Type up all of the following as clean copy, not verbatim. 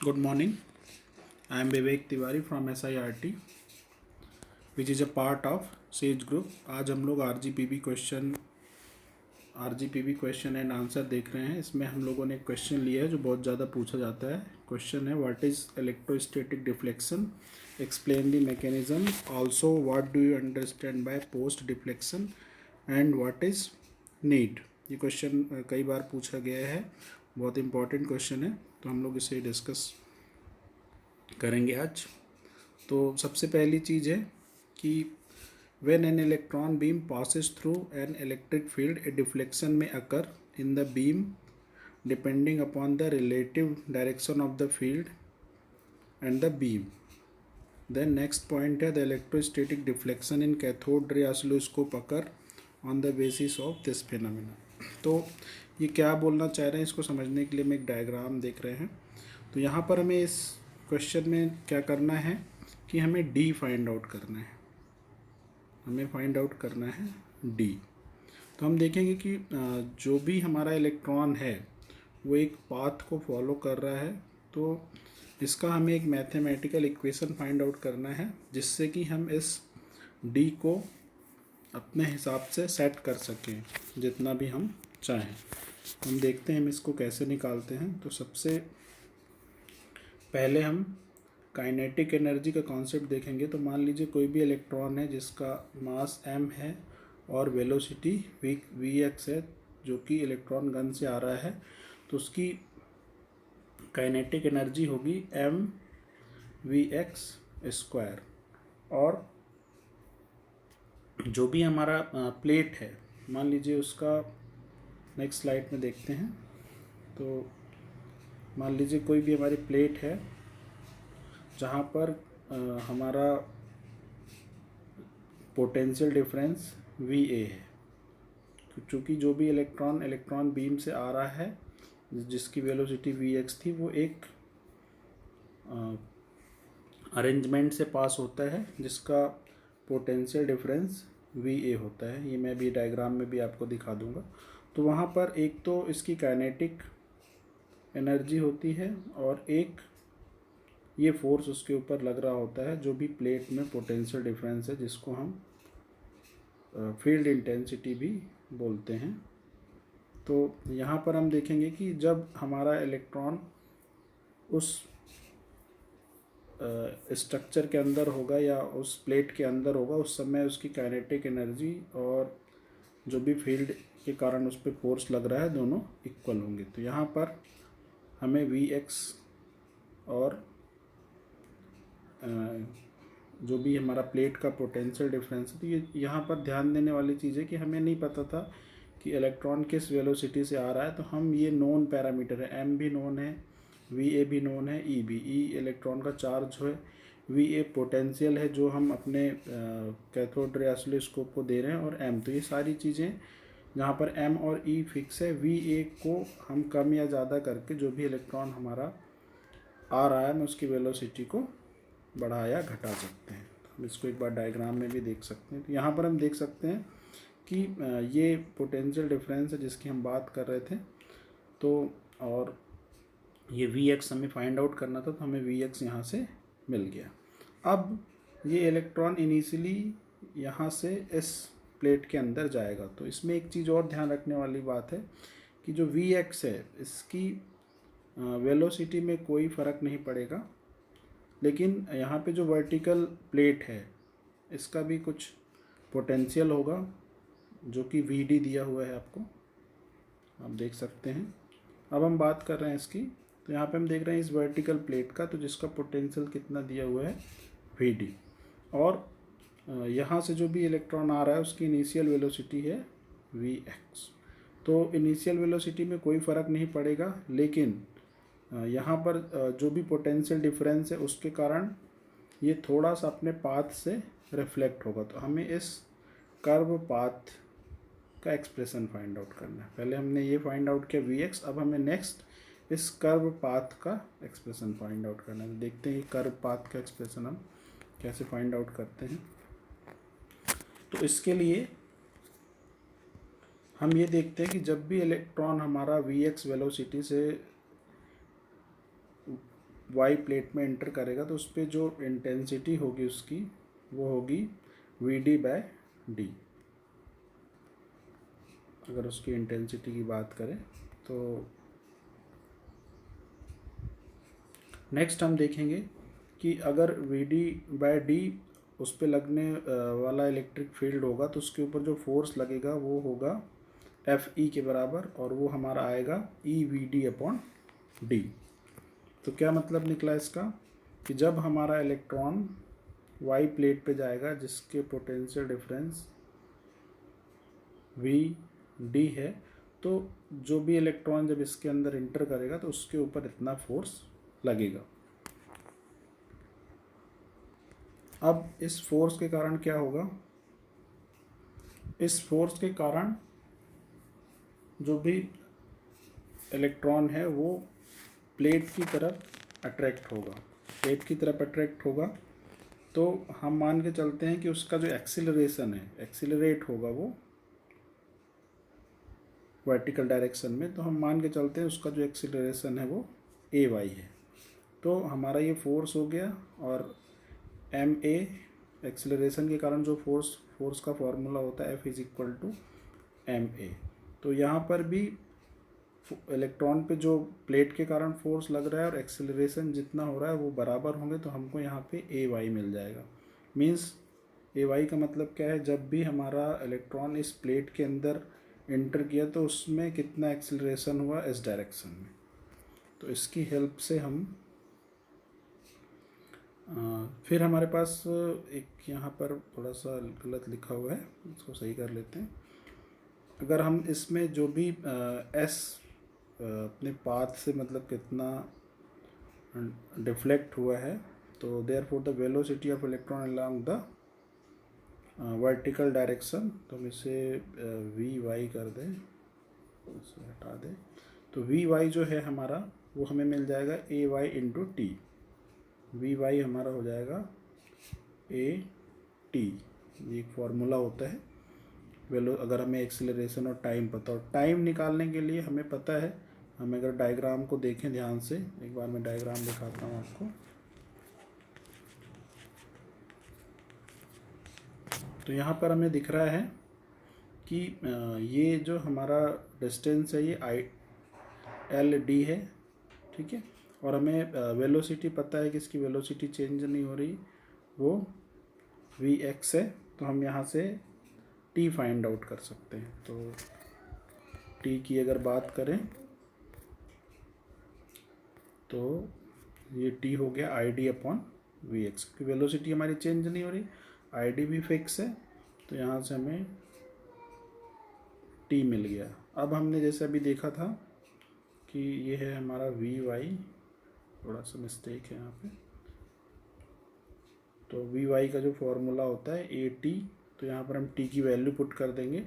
Good morning. I am Vivek Tiwari from SIRT, which is a part of Sage Group. आज हम लोग RGPB question and answer देख रहे हैं। इसमें हम लोगों ने एक क्वेश्चन लिया है जो बहुत ज़्यादा पूछा जाता है। क्वेश्चन है what is electrostatic deflection, explain the mechanism, also what do you understand by post deflection and what is need. ये क्वेश्चन कई बार पूछा गया है, बहुत इंपॉर्टेंट क्वेश्चन है, तो हम लोग इसे डिस्कस करेंगे आज। तो सबसे पहली चीज़ है कि when an electron beam passes through an electric field, a deflection may occur in the beam depending upon the relative direction of the field and the beam. Then next point है the electrostatic deflection in cathode ray oscilloscope occur on the basis of this phenomena. तो ये क्या बोलना चाह रहे हैं, इसको समझने के लिए हम एक डायग्राम देख रहे हैं। तो यहाँ पर हमें इस क्वेश्चन में क्या करना है कि हमें डी फाइंड आउट करना है, हमें फाइंड आउट करना है डी। तो हम देखेंगे कि जो भी हमारा इलेक्ट्रॉन है वो एक पाथ को फॉलो कर रहा है, तो इसका हमें एक मैथमेटिकल इक्वेशन फाइंड आउट करना है जिससे कि हम इस डी को अपने हिसाब से सेट कर सकें जितना भी हम चाहें। हम देखते हैं हम इसको कैसे निकालते हैं। तो सबसे पहले हम काइनेटिक एनर्जी का कॉन्सेप्ट देखेंगे। तो मान लीजिए कोई भी इलेक्ट्रॉन है जिसका मास m है और वेलोसिटी vx है, जो कि इलेक्ट्रॉन गन से आ रहा है, तो उसकी काइनेटिक एनर्जी होगी mvx स्क्वायर। और जो भी हमारा प्लेट है, मान लीजिए उसका नेक्स्ट स्लाइड में देखते हैं। तो मान लीजिए कोई भी हमारी प्लेट है जहाँ पर हमारा पोटेंशियल डिफरेंस VA है, क्योंकि जो भी इलेक्ट्रॉन बीम से आ रहा है जिसकी वेलोसिटी Vx थी, वो एक अरेंजमेंट से पास होता है जिसका पोटेंशियल डिफरेंस VA होता है। ये मैं भी डायग्राम में भी आपको दिखा दूंगा। तो वहाँ पर एक तो इसकी काइनेटिक एनर्जी होती है और एक ये फोर्स उसके ऊपर लग रहा होता है, जो भी प्लेट में पोटेंशियल डिफरेंस है, जिसको हम फील्ड इंटेंसिटी भी बोलते हैं। तो यहाँ पर हम देखेंगे कि जब हमारा इलेक्ट्रॉन उस स्ट्रक्चर के अंदर होगा या उस प्लेट के अंदर होगा, उस समय उसकी काइनेटिक एनर्जी और जो भी फील्ड के कारण उस पर फोर्स लग रहा है, दोनों इक्वल होंगे। तो यहाँ पर हमें Vx और जो भी हमारा प्लेट का पोटेंशियल डिफरेंस है, तो ये यहाँ पर ध्यान देने वाली चीज़ है कि हमें नहीं पता था कि इलेक्ट्रॉन किस वेलोसिटी से आ रहा है। तो हम ये नोन पैरामीटर है, m भी नोन है, VA भी नोन है, E भी। E इलेक्ट्रॉन का चार्ज है, VA पोटेंशियल है जो हम अपने कैथोड रे ऑसिलोस्कोप को दे रहे हैं, और m। तो ये सारी चीज़ें जहाँ पर m और E फिक्स है, VA को हम कम या ज़्यादा करके जो भी इलेक्ट्रॉन हमारा आ रहा है, हम उसकी वेलोसिटी को बढ़ा या घटा सकते हैं। हम इसको एक बार डायग्राम में भी देख सकते हैं। तो यहाँ पर हम देख सकते हैं कि ये पोटेंशियल डिफरेंस है जिसकी हम बात कर रहे थे। तो और ये Vx हमें फाइंड आउट करना था, तो हमें Vx यहाँ से मिल गया। अब ये इलेक्ट्रॉन इनिशियली यहाँ से इस प्लेट के अंदर जाएगा। तो इसमें एक चीज़ और ध्यान रखने वाली बात है कि जो Vx है इसकी वेलोसिटी में कोई फ़र्क नहीं पड़ेगा, लेकिन यहाँ पे जो वर्टिकल प्लेट है इसका भी कुछ पोटेंशियल होगा जो कि Vd दिया हुआ है, आपको आप देख सकते हैं। अब हम बात कर रहे हैं इसकी। तो यहाँ पे हम देख रहे हैं इस वर्टिकल प्लेट का, तो जिसका पोटेंशियल कितना दिया हुआ है Vd, और यहाँ से जो भी इलेक्ट्रॉन आ रहा है उसकी इनिशियल वेलोसिटी है Vx। तो इनिशियल वेलोसिटी में कोई फ़र्क नहीं पड़ेगा, लेकिन यहाँ पर जो भी पोटेंशियल डिफरेंस है उसके कारण ये थोड़ा सा अपने पाथ से रिफ्लेक्ट होगा। तो हमें इस कर्व पाथ का एक्सप्रेशन फाइंड आउट करना है। पहले हमने ये फाइंड आउट किया Vx, अब हमें नेक्स्ट इस कर्व पाथ का एक्सप्रेशन फाइंड आउट करना है। देखते हैं कर्व पाथ का एक्सप्रेशन हम कैसे फाइंड आउट करते हैं। तो इसके लिए हम ये देखते हैं कि जब भी इलेक्ट्रॉन हमारा Vx वेलोसिटी से वाई प्लेट में एंटर करेगा तो उस पर जो इंटेंसिटी होगी उसकी वो होगी VD/D। अगर उसकी इंटेंसिटी की बात करें तो नेक्स्ट हम देखेंगे कि अगर VD/D उस पर लगने वाला इलेक्ट्रिक फील्ड होगा तो उसके ऊपर जो फोर्स लगेगा वो होगा FE के बराबर, और वो हमारा आएगा EVD/D। तो क्या मतलब निकला इसका कि जब हमारा इलेक्ट्रॉन वाई प्लेट पे जाएगा जिसके पोटेंशियल डिफरेंस VD है, तो जो भी इलेक्ट्रॉन जब इसके अंदर इंटर करेगा तो उसके ऊपर इतना फोर्स लगेगा। अब इस फोर्स के कारण क्या होगा, इस फोर्स के कारण जो भी इलेक्ट्रॉन है वो प्लेट की तरफ अट्रैक्ट होगा, प्लेट की तरफ अट्रैक्ट होगा। तो हम मान के चलते हैं कि उसका जो एक्सीलरेशन है, एक्सीलरेट होगा वो वर्टिकल डायरेक्शन में। तो हम मान के चलते हैं उसका जो एक्सीलरेशन है वो AY है। तो हमारा ये फोर्स हो गया, और MA एक्सीलरेशन के कारण जो फोर्स का फॉर्मूला होता है F=ma। तो यहाँ पर भी इलेक्ट्रॉन पे जो प्लेट के कारण फोर्स लग रहा है और एक्सीलरेशन जितना हो रहा है वो बराबर होंगे, तो हमको यहाँ पे AY मिल जाएगा। मीन्स AY का मतलब क्या है, जब भी हमारा इलेक्ट्रॉन इस प्लेट के अंदर एंटर किया तो उसमें कितना एक्सीलरेशन हुआ इस डायरेक्शन में। तो इसकी हेल्प से हम फिर हमारे पास एक यहाँ पर थोड़ा सा गलत लिखा हुआ है, इसको सही कर लेते हैं। अगर हम इसमें जो भी S अपने पाथ से मतलब कितना डिफ्लेक्ट हुआ है, तो therefore the velocity of electron along the vertical direction, तो हम इसे VY कर दें, इसे हटा दें। तो VY जो है हमारा वो हमें मिल जाएगा AY/T। VY हमारा हो जाएगा AT। ये एक फार्मूला होता है अगर हमें एक्सीलरेशन और टाइम पता हो। टाइम निकालने के लिए हमें पता है, हम अगर डायग्राम को देखें ध्यान से, एक बार मैं डायग्राम दिखाता हूँ आपको। तो यहाँ पर हमें दिख रहा है कि ये जो हमारा डिस्टेंस है ये LD है, ठीक है। और हमें वेलोसिटी पता है कि इसकी वेलोसिटी चेंज नहीं हो रही, वो Vx है। तो हम यहाँ से T फाइंड आउट कर सकते हैं। तो T की अगर बात करें तो ये T हो गया ID/Vx, क्योंकि वेलोसिटी हमारी चेंज नहीं हो रही, ID भी फिक्स है। तो यहाँ से हमें T मिल गया। अब हमने जैसे अभी देखा था कि ये है हमारा VY, थोड़ा सा मिस्टेक है यहाँ पे। तो VY का जो फॉर्मूला होता है AT, तो यहाँ पर हम T की वैल्यू पुट कर देंगे,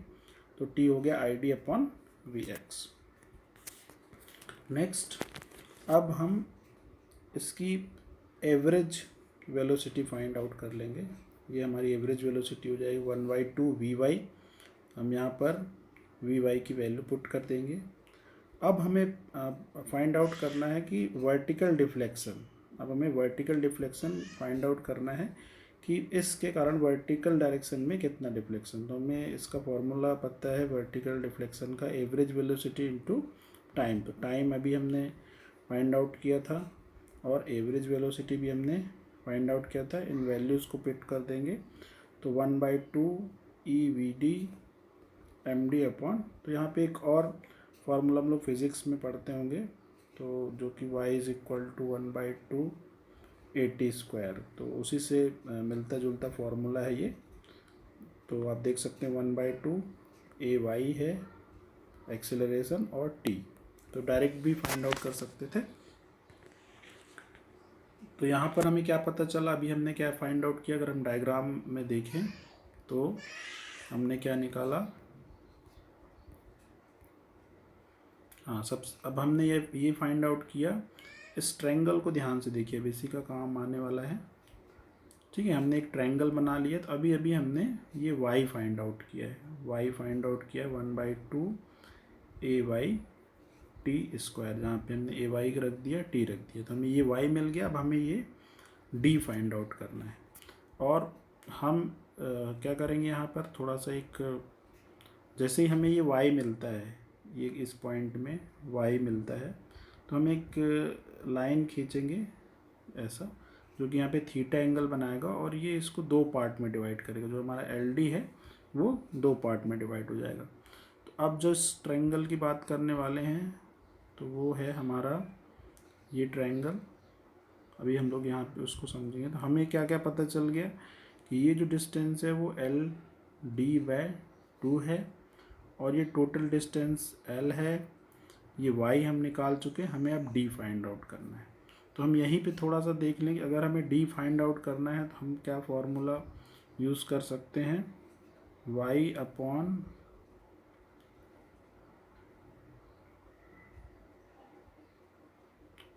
तो T हो गया ID/Vx। नेक्स्ट अब हम इसकी एवरेज वेलोसिटी फाइंड आउट कर लेंगे। ये हमारी एवरेज वेलोसिटी हो जाएगी 1/2 VY। हम यहाँ पर VY की वैल्यू पुट कर देंगे। अब हमें फाइंड आउट करना है कि वर्टिकल डिफ्लेक्शन। अब हमें वर्टिकल डिफ्लेक्शन फाइंड आउट करना है कि इसके कारण वर्टिकल डायरेक्शन में कितना डिफ्लेक्शन। तो हमें इसका फॉर्मूला पता है वर्टिकल डिफ्लेक्शन का, एवरेज वेलोसिटी इनटू टाइम। तो टाइम अभी हमने फाइंड आउट किया था और एवरेज वेलोसिटी भी हमने फाइंड आउट किया था। इन वैल्यूज़ को पुट कर देंगे तो 1/2 EVD/MD/। तो यहाँ पे एक और फार्मूला हम लोग फिज़िक्स में पढ़ते होंगे, तो जो कि y=1/2 AT²। तो उसी से मिलता जुलता फार्मूला है ये। तो आप देख सकते हैं 1/2 AY है एक्सेलरेशन और T, तो डायरेक्ट भी फाइंड आउट कर सकते थे। तो यहाँ पर हमें क्या पता चला, अभी हमने क्या फाइंड आउट किया, अगर हम डायग्राम में देखें तो हमने क्या निकाला। हाँ, अब हमने ये फाइंड आउट किया। इस ट्रायंगल को ध्यान से देखिए, अब इसी का काम आने वाला है, ठीक है। हमने एक ट्रायंगल बना लिया। तो अभी हमने ये y फाइंड आउट किया है, y फाइंड आउट किया है 1/2 AY/T। टी स्क्वायर, जहाँ पे हमने ए वाई रख दिया, टी रख दिया, तो हमें ये वाई मिल गया। अब हमें ये डी फाइंड आउट करना है। और हम क्या करेंगे यहाँ पर थोड़ा सा एक, जैसे ही हमें ये वाई मिलता है, ये इस पॉइंट में वाई मिलता है, तो हम एक लाइन खींचेंगे ऐसा, जो कि यहाँ पे थीटा एंगल बनाएगा और ये इसको दो पार्ट में डिवाइड करेगा। जो हमारा एल डी है वो दो पार्ट में डिवाइड हो जाएगा। तो अब जो इस ट्रायंगल की बात करने वाले हैं तो वो है हमारा ये ट्रायंगल। अभी हम लोग यहाँ पे उसको समझेंगे। तो हमें क्या क्या पता चल गया कि ये जो डिस्टेंस है वो एल डी बाय 2 है, और ये टोटल डिस्टेंस एल है, ये वाई हम निकाल चुके हैं, हमें अब डी फाइंड आउट करना है। तो हम यहीं पे थोड़ा सा देख लेंगे, अगर हमें डी फाइंड आउट करना है तो हम क्या फॉर्मूला यूज़ कर सकते हैं, Y upon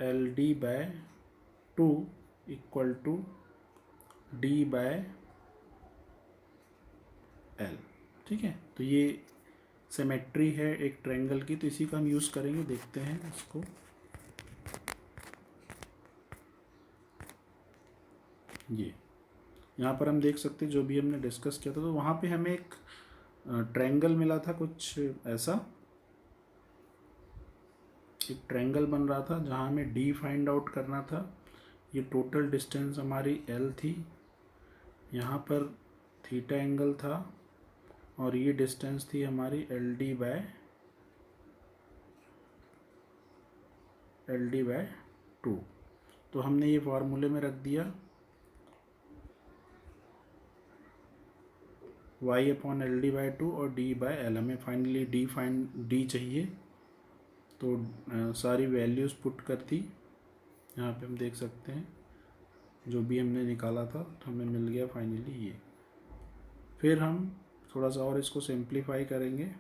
L D by 2 equal to D by L. ठीक है, तो ये सिमेट्री है एक ट्रायंगल की, तो इसी का हम यूज़ करेंगे। देखते हैं इसको। ये यहाँ पर हम देख सकते हैं जो भी हमने डिस्कस किया था, तो वहाँ पे हमें एक ट्रायंगल मिला था कुछ ऐसा, एक ट्रायंगल बन रहा था जहाँ हमें डी फाइंड आउट करना था। ये टोटल डिस्टेंस हमारी एल थी, यहाँ पर थीटा एंगल था, और ये डिस्टेंस थी हमारी एल डी बाय 2। तो हमने ये फार्मूले में रख दिया, y upon L D by 2 और d बाय एल। हमें फाइनली डी चाहिए, तो सारी वैल्यूज़ पुट कर दी। यहाँ पे हम देख सकते हैं जो भी हमने निकाला था, तो हमें मिल गया फाइनली ये। फिर हम थोड़ा सा और इसको सिंप्लीफाई करेंगे,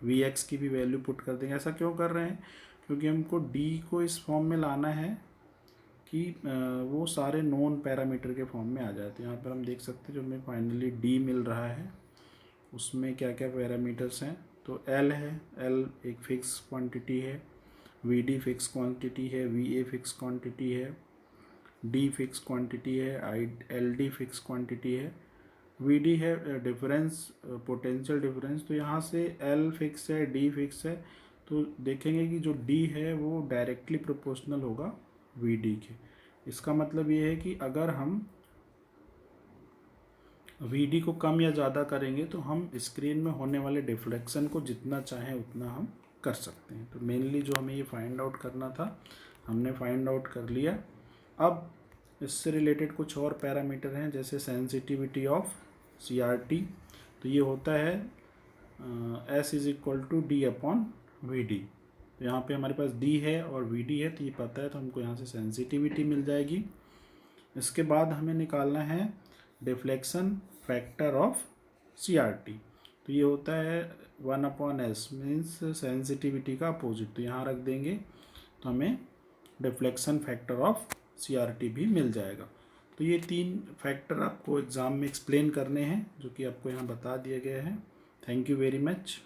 vx की भी वैल्यू पुट कर देंगे। ऐसा क्यों कर रहे हैं, क्योंकि हमको d को इस फॉर्म में लाना है कि वो सारे नॉन पैरामीटर के फॉर्म में आ जाए। तो यहाँ पर हम देख सकते हैं जो हमें फाइनली डी मिल रहा है उसमें क्या क्या पैरामीटर्स हैं। तो एल है, एल एक फिक्स क्वांटिटी है, वी डी फिक्स क्वांटिटी है, वी ए फिक्स क्वांटिटी है, डी फिक्स क्वांटिटी है, I L D fix quantity है, वी डी है डिफरेंस, पोटेंशियल डिफरेंस। तो यहाँ से एल फिक्स है, डी फिक्स है, तो देखेंगे कि जो डी है वो डायरेक्टली प्रोपोर्शनल होगा वी डी के। इसका मतलब ये है कि अगर हम वी डी को कम या ज़्यादा करेंगे तो हम स्क्रीन में होने वाले डिफ्लेक्शन को जितना चाहें उतना हम कर सकते हैं। तो मेनली जो हमें ये फाइंड आउट करना था हमने फाइंड आउट कर लिया। अब इससे रिलेटेड कुछ और पैरामीटर हैं, जैसे सेंसिटिविटी ऑफ CRT। तो ये होता है S is equal to D upon V D. तो यहाँ पे हमारे पास डी है और वी डी है, तो ये पता है, तो हमको यहाँ से सेंसिटिविटी मिल जाएगी। इसके बाद हमें निकालना है डिफ्लेक्शन फैक्टर ऑफ CRT। तो ये होता है 1/s, मीन्स सेंसिटिविटी का अपोजिट। तो यहाँ रख देंगे तो हमें डिफ्लेक्शन फैक्टर ऑफ CRT भी मिल जाएगा। तो ये 3 फैक्टर आपको एग्ज़ाम में एक्सप्लेन करने हैं, जो कि आपको यहाँ बता दिए गए हैं। Thank you very much.